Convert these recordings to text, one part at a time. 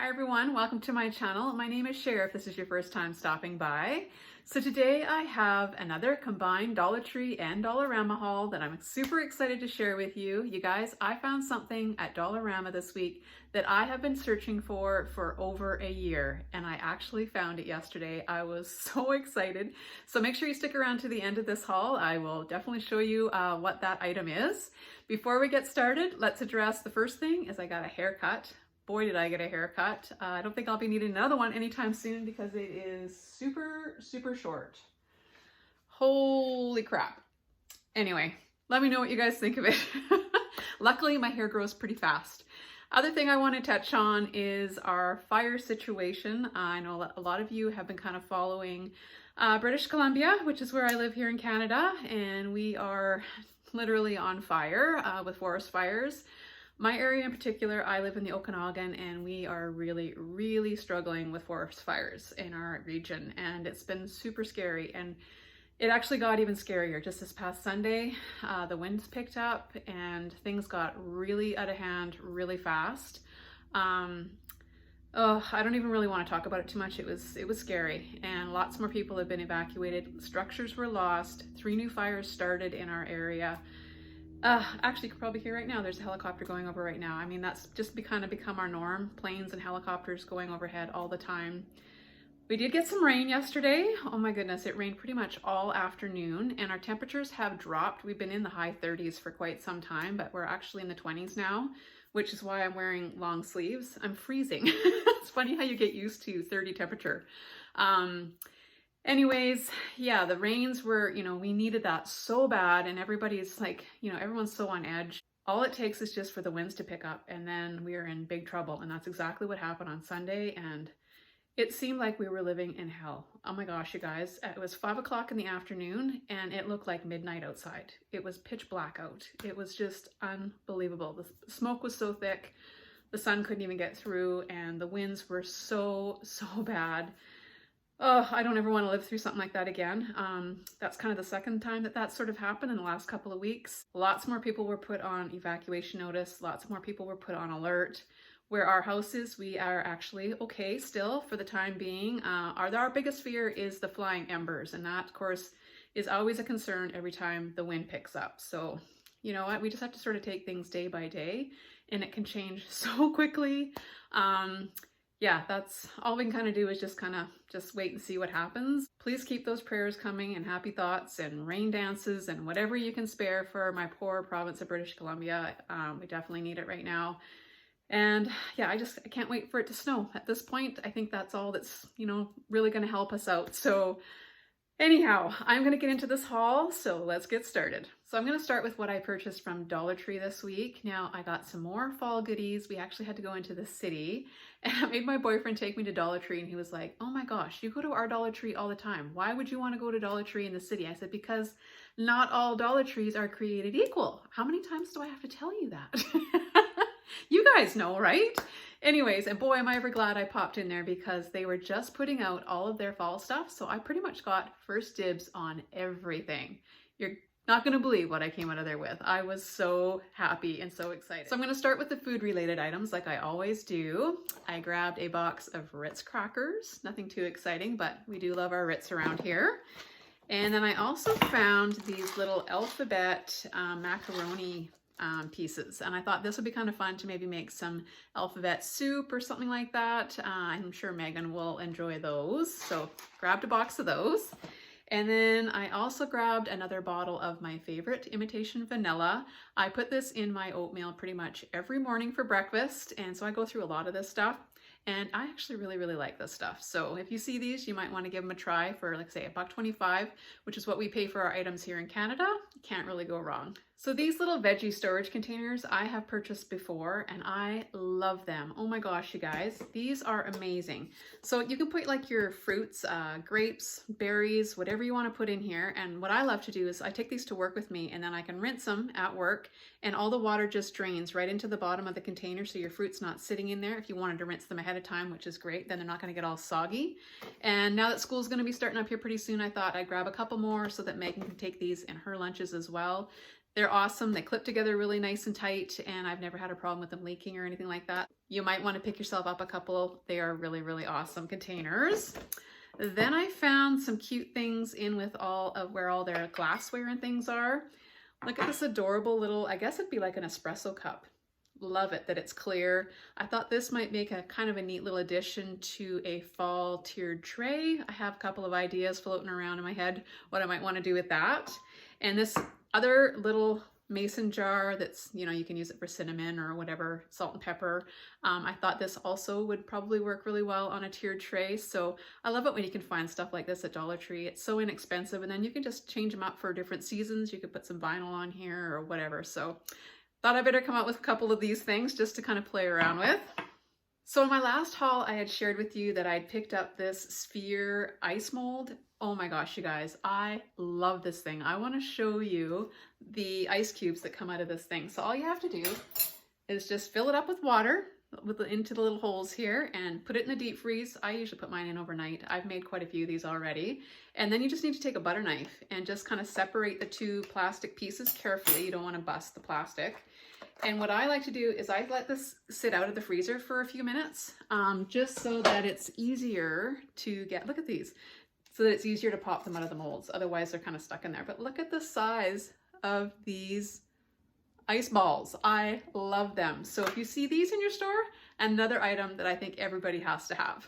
Hi everyone, welcome to my channel. My name is Cher if this is your first time stopping by. So today I have another combined Dollar Tree and Dollarama haul that I'm super excited to share with you. You guys, I found something at Dollarama this week that I have been searching for over a year, and I actually found it yesterday. I was so excited. So make sure you stick around to the end of this haul. I will definitely show you what that item is. Before we get started, let's address the first thing is I got a haircut. Boy, did I get a haircut. I don't think I'll be needing another one anytime soon because it is super, super short. Holy crap. Anyway, let me know what you guys think of it. Luckily, my hair grows pretty fast. Other thing I want to touch on is our fire situation. I know a lot of you have been kind of following British Columbia, which is where I live here in Canada, and we are literally on fire with forest fires. My area in particular, I live in the Okanagan, and we are really struggling with forest fires in our region, and it's been super scary. And it actually got even scarier just this past Sunday. The winds picked up and things got really out of hand really fast. I don't even really want to talk about it too much. It was scary, and lots more people have been evacuated. Structures were lost. 3 new fires started in our area. Actually, you can probably hear right now, there's a helicopter going over right now. I mean, that's just kind of become our norm. Planes and helicopters going overhead all the time. We did get some rain yesterday. Oh my goodness, it rained pretty much all afternoon, and our temperatures have dropped. We've been in the high 30s for quite some time, but we're actually in the 20s now, which is why I'm wearing long sleeves. I'm freezing. It's funny how you get used to 30 temperature. Anyways, yeah, the rains were, we needed that so bad, and everybody's like, everyone's so on edge. All it takes is just for the winds to pick up, and then we are in big trouble. And that's exactly what happened on Sunday. And it seemed like we were living in hell. Oh my gosh, you guys, it was 5 o'clock in the afternoon and it looked like midnight outside. It was pitch black out. It was just unbelievable. The smoke was so thick, the sun couldn't even get through, and the winds were so bad. Oh, I don't ever want to live through something like that again. That's kind of the second time that sort of happened in the last couple of weeks. Lots more people were put on evacuation notice. Lots more people were put on alert. Where our house is, we are actually okay still for the time being. Our biggest fear is the flying embers, and that, of course, is always a concern every time the wind picks up. So, you know what? We just have to sort of take things day by day, and it can change so quickly. Yeah, that's all we can kind of do is just wait and see what happens. Please keep those prayers coming and happy thoughts and rain dances and whatever you can spare for my poor province of British Columbia. We definitely need it right now. And yeah, I can't wait for it to snow. At this point, I think that's all that's, really going to help us out. So anyhow, I'm going to get into this haul, so let's get started. So I'm going to start with what I purchased from Dollar Tree this week. Now, I got some more fall goodies. We actually had to go into the city, and I made my boyfriend take me to Dollar Tree, and he was like, oh my gosh, you go to our Dollar Tree all the time. Why would you want to go to Dollar Tree in the city? I said, because not all Dollar Trees are created equal. How many times do I have to tell you that? You guys know, right? Anyways, and boy, am I ever glad I popped in there because they were just putting out all of their fall stuff. So I pretty much got first dibs on everything. You're not going to believe what I came out of there with. I was so happy and so excited. So I'm going to start with the food related items like I always do. I grabbed a box of Ritz crackers. Nothing too exciting, but we do love our Ritz around here. And then I also found these little alphabet macaroni pieces, and I thought this would be kind of fun to maybe make some alphabet soup or something like that. I'm sure Megan will enjoy those, so grabbed a box of those. And then I also grabbed another bottle of my favorite imitation vanilla. I put this in my oatmeal pretty much every morning for breakfast, and so I go through a lot of this stuff. And I actually really like this stuff. So if you see these, you might want to give them a try for, like, say, $1.25, which is what we pay for our items here in Canada. Can't really go wrong. So these little veggie storage containers I have purchased before, and I love them. Oh my gosh, you guys, these are amazing. So you can put like your fruits, grapes, berries, whatever you want to put in here. And what I love to do is I take these to work with me, and then I can rinse them at work, and all the water just drains right into the bottom of the container, so your fruit's not sitting in there. If you wanted to rinse them ahead of time, which is great, then they're not going to get all soggy. And now that school's going to be starting up here pretty soon, I thought I'd grab a couple more so that Megan can take these in her lunches as well. They're awesome. They clip together really nice and tight, and I've never had a problem with them leaking or anything like that. You might want to pick yourself up a couple. They are really, really awesome containers. Then I found some cute things in with all of where all their glassware and things are. Look at this adorable little, I guess it'd be like an espresso cup. Love it that it's clear. I thought this might make a kind of a neat little addition to a fall tiered tray. I have a couple of ideas floating around in my head what I might want to do with that. And this other little mason jar that's, you know, you can use it for cinnamon or whatever, salt and pepper. I thought this also would probably work really well on a tiered tray. So I love it when you can find stuff like this at Dollar Tree. It's so inexpensive, and then you can just change them up for different seasons. You could put some vinyl on here or whatever. So thought I better come out with a couple of these things just to kind of play around with. So in my last haul, I had shared with you that I'd picked up this sphere ice mold. Oh my gosh, you guys, I love this thing. I want to show you the ice cubes that come out of this thing. So all you have to do is just fill it up with water into the little holes here and put it in the deep freeze. I usually put mine in overnight. I've made quite a few of these already. And then you just need to take a butter knife and just kind of separate the two plastic pieces carefully. You don't want to bust the plastic. And what I like to do is I let this sit out of the freezer for a few minutes, just so that it's easier to get, look at these, so that it's easier to pop them out of the molds. Otherwise they're kind of stuck in there. But look at the size of these ice balls. I love them. So if you see these in your store, another item that I think everybody has to have.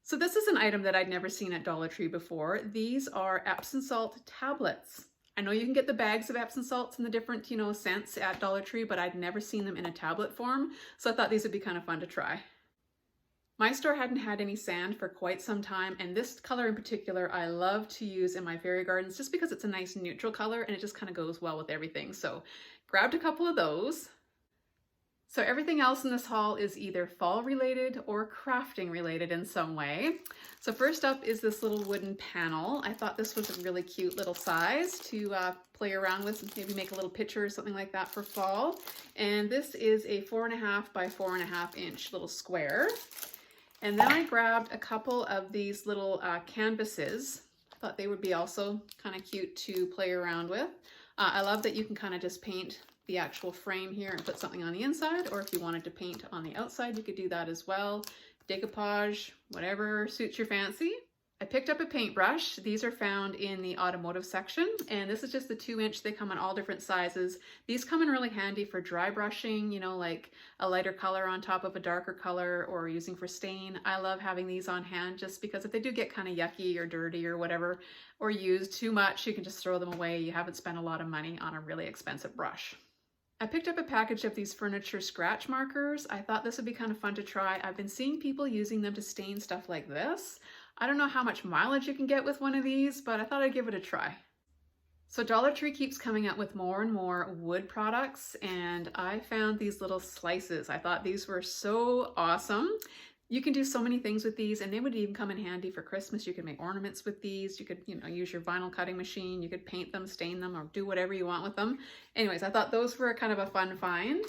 So this is an item that I'd never seen at Dollar Tree before. These are Epsom salt tablets. I know you can get the bags of Epsom salts in the different, you know, scents at Dollar Tree, but I'd never seen them in a tablet form. So I thought these would be kind of fun to try. My store hadn't had any sand for quite some time, and this color in particular I love to use in my fairy gardens just because it's a nice neutral color and it just kind of goes well with everything. So grabbed a couple of those. So everything else in this haul is either fall related or crafting related in some way. So first up is this little wooden panel. I thought this was a really cute little size to play around with and maybe make a little picture or something like that for fall. And this is a 4.5 by 4.5 inch little square. And then I grabbed a couple of these little canvases. I thought they would be also kind of cute to play around with. I love that you can kind of just paint the actual frame here and put something on the inside, or if you wanted to paint on the outside, you could do that as well. Decoupage, whatever suits your fancy. I picked up a paintbrush. These are found in the automotive section, and this is just the 2-inch. They come in all different sizes. These come in really handy for dry brushing, you know, like a lighter color on top of a darker color, or using for stain. I love having these on hand just because if they do get kind of yucky or dirty or whatever, or used too much, you can just throw them away. You haven't spent a lot of money on a really expensive brush. I picked up a package of these furniture scratch markers. I thought this would be kind of fun to try. I've been seeing people using them to stain stuff like this. I don't know how much mileage you can get with one of these, but I thought I'd give it a try. So Dollar Tree keeps coming out with more and more wood products, and I found these little slices. I thought these were so awesome. You can do so many things with these, and they would even come in handy for Christmas. You could make ornaments with these. You could, you know, use your vinyl cutting machine. You could paint them, stain them, or do whatever you want with them. Anyways, I thought those were kind of a fun find.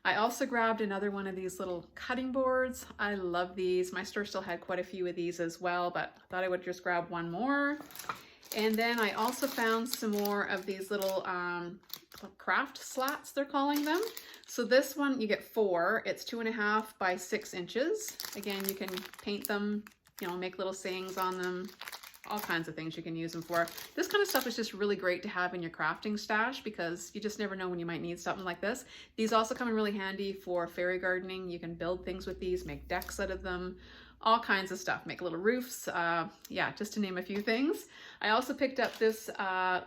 I also grabbed another one of these little cutting boards. I love these. My store still had quite a few of these as well, but I thought I would just grab one more. And then I also found some more of these little craft slats, they're calling them. So this one, you get 4. It's 2.5 by 6 inches. Again, you can paint them, you know, make little sayings on them, all kinds of things you can use them for. This kind of stuff is just really great to have in your crafting stash because you just never know when you might need something like this. These also come in really handy for fairy gardening. You can build things with these, make decks out of them, all kinds of stuff, make little roofs, yeah, just to name a few things. I also picked up this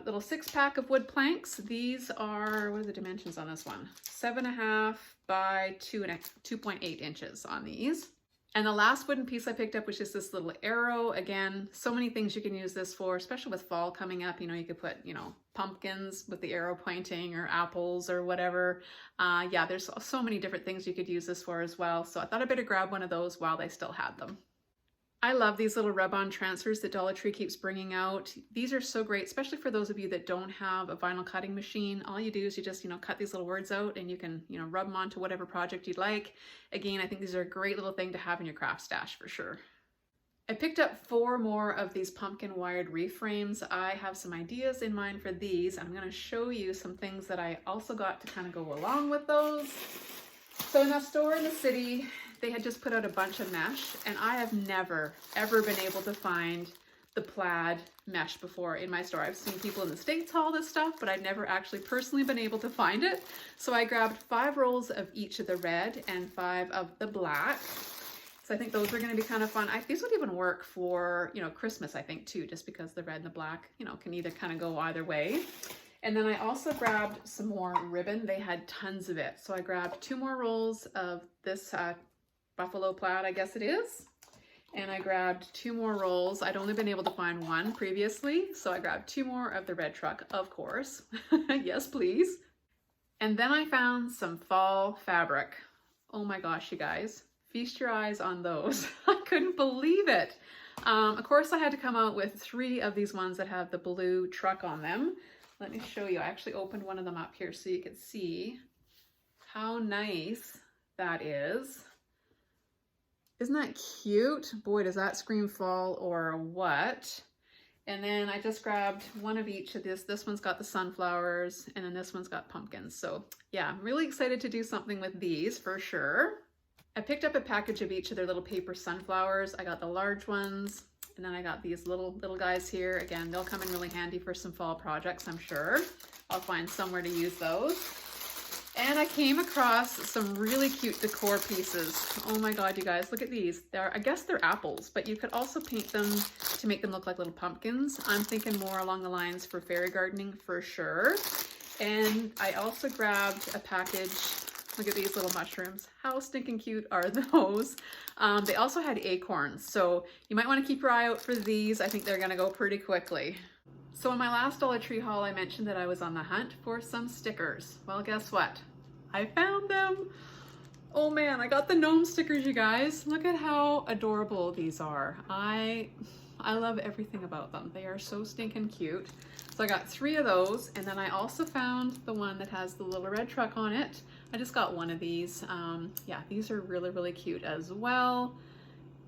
little 6-pack of wood planks. These are, what are the dimensions on this one? 7.5 by 2.8 inches on these. And the last wooden piece I picked up was just this little arrow. Again, so many things you can use this for, especially with fall coming up. You know, you could put, you know, pumpkins with the arrow pointing, or apples or whatever. Yeah, there's so many different things you could use this for as well. So I thought I better grab one of those while they still had them. I love these little rub-on transfers that Dollar Tree keeps bringing out. These are so great, especially for those of you that don't have a vinyl cutting machine. All you do is you just, you know, cut these little words out and you can, you know, rub them onto whatever project you'd like. Again, I think these are a great little thing to have in your craft stash for sure. I picked up 4 more of these pumpkin wired wreath frames. I have some ideas in mind for these. I'm gonna show you some things that I also got to kind of go along with those. So in that store in the city, they had just put out a bunch of mesh, and I have never, ever been able to find the plaid mesh before in my store. I've seen people in the States haul this stuff, but I've never actually personally been able to find it. So I grabbed 5 rolls of each of the red and 5 of the black. So I think those are going to be kind of fun. These would even work for, you know, Christmas, I think, too, just because the red and the black, you know, can either kind of go either way. And then I also grabbed some more ribbon. They had tons of it. So I grabbed 2 more rolls of this buffalo plaid, I guess it is. And I grabbed 2 more rolls. I'd only been able to find 1 previously. So I grabbed 2 more of the red truck, of course. Yes, please. And then I found some fall fabric. Oh my gosh, you guys. Feast your eyes on those. I couldn't believe it. Of course, I had to come out with 3 of these ones that have the blue truck on them. Let me show you. I actually opened one of them up here so you could see how nice that is. Isn't that cute? Boy, does that scream fall or what? And then I just grabbed 1 of each of this. This one's got the sunflowers, and then this one's got pumpkins. So yeah, I'm really excited to do something with these for sure. I picked up a package of each of their little paper sunflowers. I got the large ones, and then I got these little guys here. Again, they'll come in really handy for some fall projects, I'm sure. I'll find somewhere to use those. And I came across some really cute decor pieces. Oh my God, you guys, look at these. I guess they're apples, but you could also paint them to make them look like little pumpkins. I'm thinking more along the lines for fairy gardening for sure. And I also grabbed a package. Look at these little mushrooms. How stinking cute are those? They also had acorns, so you might want to keep your eye out for these. I think they're gonna go pretty quickly. So in my last Dollar Tree haul, I mentioned that I was on the hunt for some stickers. Well, guess what? I found them. Oh man, I got the gnome stickers, you guys. Look at how adorable these are. I love everything about them. They are so stinking cute. So I got 3 of those, and then I also found the one that has the little red truck on it. I just got 1 of these. Yeah, these are really, really cute as well.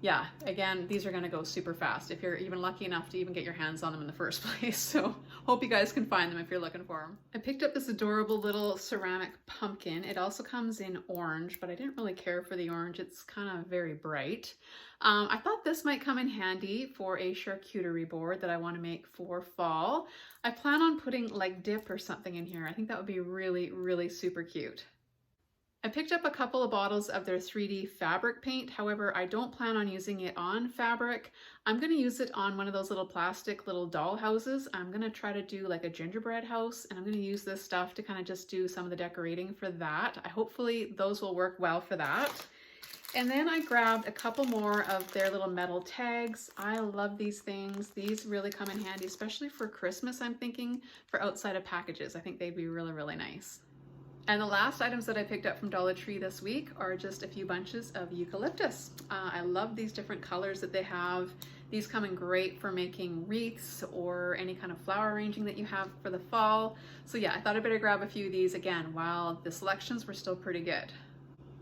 Yeah, again, these are gonna go super fast if you're even lucky enough to even get your hands on them in the first place. So hope you guys can find them if you're looking for them. I picked up this adorable little ceramic pumpkin. It also comes in orange, but I didn't really care for the orange. It's kind of very bright. I thought this might come in handy for a charcuterie board that I want to make for fall. I plan on putting like dip or something in here. I think that would be really, really super cute. I picked up a couple of bottles of their 3D fabric paint. However, I don't plan on using it on fabric. I'm going to use it on one of those little plastic little doll houses. I'm going to try to do like a gingerbread house, and I'm going to use this stuff to kind of just do some of the decorating for that. Hopefully those will work well for that. And then I grabbed a couple more of their little metal tags. I love these things. These really come in handy, especially for Christmas, I'm thinking, for outside of packages. I think they'd be really, really nice. And the last items that I picked up from Dollar Tree this week are just a few bunches of eucalyptus. I love these different colors that they have. These come in great for making wreaths or any kind of flower arranging that you have for the fall. So yeah, I thought I'd better grab a few of these again while the selections were still pretty good.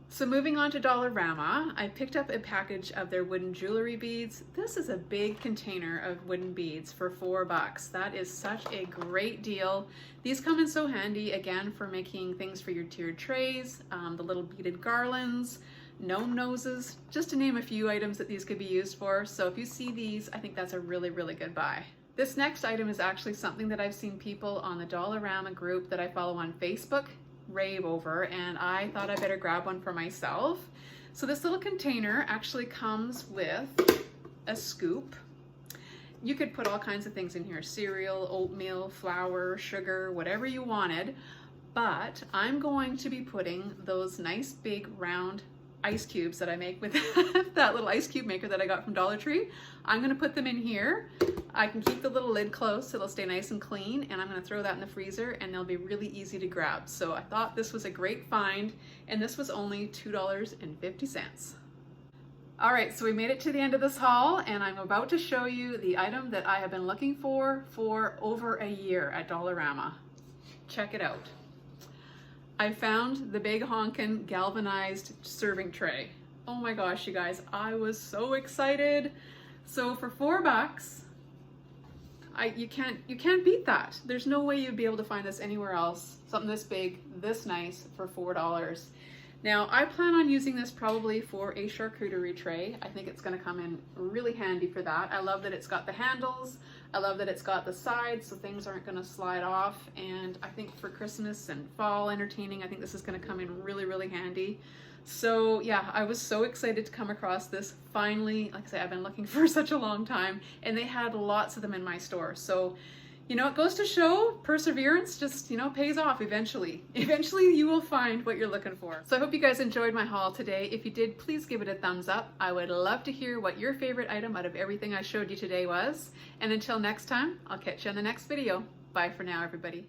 So moving on to Dollarama, I picked up a package of their wooden jewelry beads. This is a big container of wooden beads for $4. That is such a great deal. These come in so handy, again, for making things for your tiered trays, the little beaded garlands, gnome noses, just to name a few items that these could be used for. So if you see these, I think that's a really, really good buy. This next item is actually something that I've seen people on the Dollarama group that I follow on Facebook rave over, and I thought I better grab one for myself. So this little container actually comes with a scoop. You could put all kinds of things in here, cereal, oatmeal, flour, sugar, whatever you wanted, but I'm going to be putting those nice big round ice cubes that I make with that little ice cube maker that I got from Dollar Tree. I'm gonna put them in here. I can keep the little lid closed so it'll stay nice and clean, and I'm gonna throw that in the freezer and they'll be really easy to grab. So I thought this was a great find, and this was only $2.50. All right, so we made it to the end of this haul, and I'm about to show you the item that I have been looking for over a year at Dollarama. Check it out. I found the big honkin' galvanized serving tray. Oh my gosh, you guys, I was so excited. So for $4, you can't beat that. There's no way you'd be able to find this anywhere else. Something this big, this nice for $4. Now I plan on using this probably for a charcuterie tray. I think it's going to come in really handy for that. I love that it's got the handles. I love that it's got the sides so things aren't going to slide off. And I think for Christmas and fall entertaining, I think this is going to come in really, really handy. So yeah, I was so excited to come across this finally. Like I said, I've been looking for such a long time, and they had lots of them in my store. So, you know, it goes to show perseverance just, you know, pays off eventually. Eventually you will find what you're looking for. So I hope you guys enjoyed my haul today. If you did, please give it a thumbs up. I would love to hear what your favorite item out of everything I showed you today was. And until next time, I'll catch you on the next video. Bye for now, everybody.